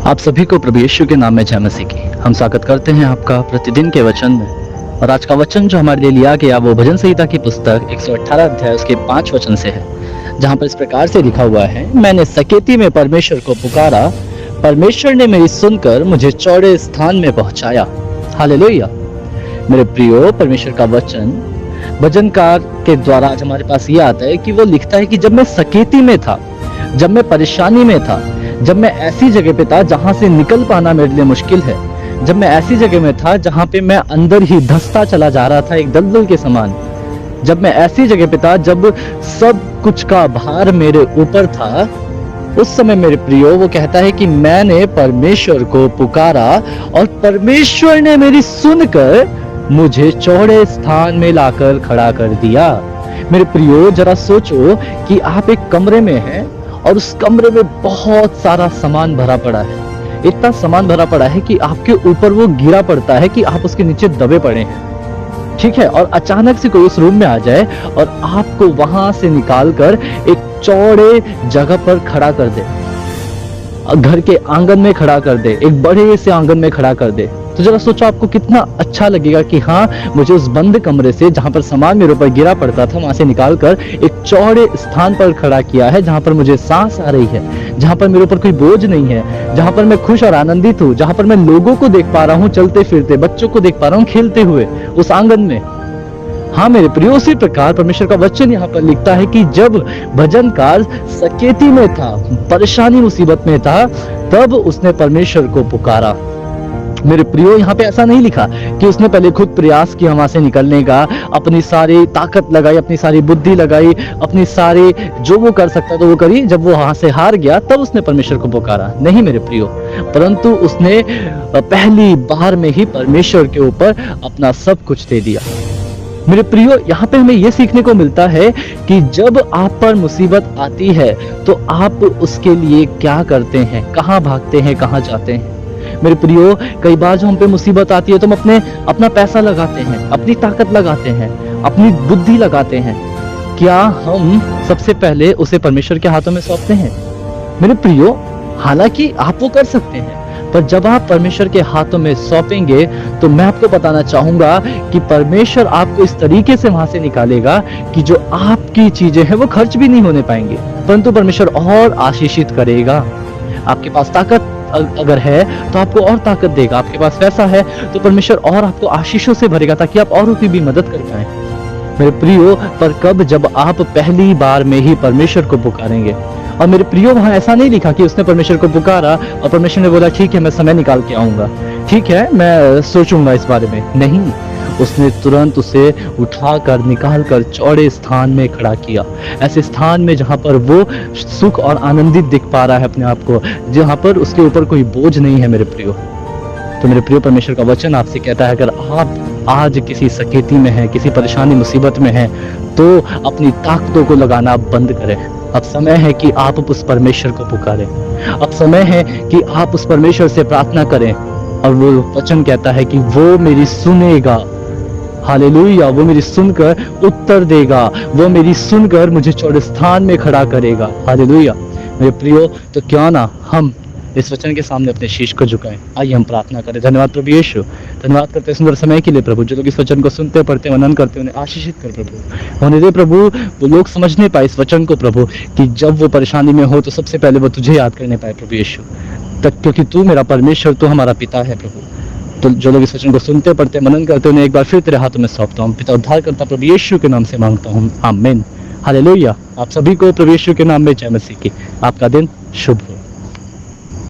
आप सभी को प्रभु यीशु के नाम में जय मसीह की। हम स्वागत करते हैं आपका प्रतिदिन के वचन में। और आज का वचन जो हमारे लिए लिया गया वो भजन संहिता की पुस्तक 118 अध्याय उसके 5 वचन से है, जहाँ पर इस प्रकार से लिखा हुआ है, मैंने सकेती में परमेश्वर को पुकारा, परमेश्वर ने मेरी सुनकर मुझे चौड़े स्थान में पहुंचाया। हालेलुया। मेरे प्रियो, परमेश्वर का वचन भजनकार के द्वारा आज हमारे पास ये आता है कि वो लिखता है कि जब मैं सकेती में था, जब मैं परेशानी में था, जब मैं ऐसी जगह पे था जहां से निकल पाना मेरे लिए मुश्किल है, जब मैं ऐसी जगह में था जहां पे मैं अंदर ही धंसता चला जा रहा था एक दलदल के समान, जब मैं ऐसी जगह पे था जब सब कुछ का भार मेरे ऊपर था, उस समय मेरे प्रियो वो कहता है कि मैंने परमेश्वर को पुकारा और परमेश्वर ने मेरी सुनकर मुझे चौड़े स्थान में लाकर खड़ा कर दिया। मेरे प्रियो, जरा सोचो कि आप एक कमरे में हैं और उस कमरे में बहुत सारा सामान भरा पड़ा है। इतना सामान भरा पड़ा है कि आपके ऊपर वो गिरा पड़ता है कि आप उसके नीचे दबे पड़े हैं, ठीक है। और अचानक से कोई उस रूम में आ जाए और आपको वहां से निकालकर एक चौड़े जगह पर खड़ा कर दे, घर के आंगन में खड़ा कर दे, एक बड़े से आंगन में खड़ा कर दे, तो जरा सोचो आपको कितना अच्छा लगेगा कि हाँ, मुझे उस बंद कमरे से जहां पर सामान मेरे ऊपर गिरा पड़ता था वहां से निकालकर एक चौड़े स्थान पर खड़ा किया है, जहां पर मुझे सांस आ रही है, जहां पर मेरे ऊपर कोई बोझ नहीं है, जहां पर मैं खुश और आनंदित हूँ, जहां पर मैं लोगों को देख पा रहा हूँ चलते फिरते, बच्चों को देख पा रहा हूँ खेलते हुए उस आंगन में। हाँ मेरे प्रियो, उसी प्रकार परमेश्वर का वचन यहाँ पर लिखता है कि जब भजनकार सकेती में था, परेशानी मुसीबत में था, तब उसने परमेश्वर को पुकारा। मेरे प्रियो, यहाँ पे ऐसा नहीं लिखा कि उसने पहले खुद प्रयास किया वहां से निकलने का, अपनी सारी ताकत लगाई, अपनी सारी बुद्धि लगाई, अपनी सारी जो वो कर सकता तो वो करी, जब वो वहां से हार गया तब उसने परमेश्वर को पुकारा। नहीं मेरे प्रियो, परंतु उसने पहली बार में ही परमेश्वर के ऊपर अपना सब कुछ दे दिया। मेरे प्रियो, यहाँ पे हमें ये सीखने को मिलता है कि जब आप पर मुसीबत आती है तो आप उसके लिए क्या करते हैं, कहाँ भागते हैं, कहाँ जाते हैं। मेरे प्रियो, कई बार जो हम पे मुसीबत आती है तो हम अपना पैसा लगाते हैं, अपनी ताकत लगाते हैं, अपनी बुद्धि लगाते हैं। क्या हम सबसे पहले उसे परमेश्वर के हाथों में सौंपते हैं? मेरे प्रियो, हालांकि आप वो कर सकते हैं, पर जब आप परमेश्वर के हाथों में सौंपेंगे तो मैं आपको बताना चाहूंगा कि परमेश्वर आपको इस तरीके से वहां से निकालेगा कि जो आपकी चीजें हैं वो खर्च भी नहीं होने पाएंगे, परंतु परमेश्वर और आशीषित करेगा। आपके पास ताकत अगर है तो आपको और ताकत देगा, आपके पास पैसा है तो परमेश्वर और आपको आशीषों से भरेगा ताकि आप औरों की भी मदद कर पाए। मेरे प्रियो, पर कब? जब आप पहली बार में ही परमेश्वर को पुकारेंगे। और मेरे प्रियो, वहां ऐसा नहीं लिखा कि उसने परमेश्वर को पुकारा और परमेश्वर ने बोला ठीक है मैं समय निकाल के आऊंगा, ठीक है मैं सोचूंगा इस बारे में। नहीं, उसने तुरंत उसे उठाकर निकालकर चौड़े स्थान में खड़ा किया, ऐसे स्थान में जहां पर वो सुख और आनंदित दिख पा रहा है अपने आप को, जहां पर उसके ऊपर कोई बोझ नहीं है। मेरे प्रियो, तो मेरे प्रियो, परमेश्वर का वचन आपसे कहता है अगर आप आज किसी सकेती में हैं, किसी परेशानी मुसीबत में हैं, तो अपनी ताकतों को लगाना बंद करें। अब समय है कि आप उस परमेश्वर को पुकारें, अब समय है कि आप उस परमेश्वर से प्रार्थना करें, और वो वचन कहता है कि वो मेरी सुनेगा। हालेलुया, वो मेरी सुनकर उत्तर देगा, वो मेरी सुनकर मुझे चौड़े स्थान में खड़ा करेगा। हालेलुया। मेरे प्रियो, तो क्यों ना हम इस वचन के सामने अपने शीश को झुकाएं। आइए हम प्रार्थना करें। धन्यवाद प्रभु यीशु, धन्यवाद करते सुंदर समय के लिए प्रभु। जो लोग इस वचन को सुनते पढ़ते मनन करते उन्हें आशीषित कर प्रभु, होने दे प्रभु। वो लोग समझ नहीं पाए इस वचन को प्रभु कि जब वो परेशानी में हो तो सबसे पहले वो तुझे याद करने पाए प्रभु यीशु, तक क्योंकि तू मेरा परमेश्वर, तू हमारा पिता है प्रभु। तो जो लोग इस वचन को सुनते पढ़ते मनन करते उन्हें एक बार फिर तेरे हाथों में सौंपता हूँ। पिता उद्धार करता प्रभु यीशु के नाम से मांगता हूँ, आमीन। हालेलुया। आप सभी को प्रभु यीशु के नाम में जय मसीह की। आपका दिन शुभ हो।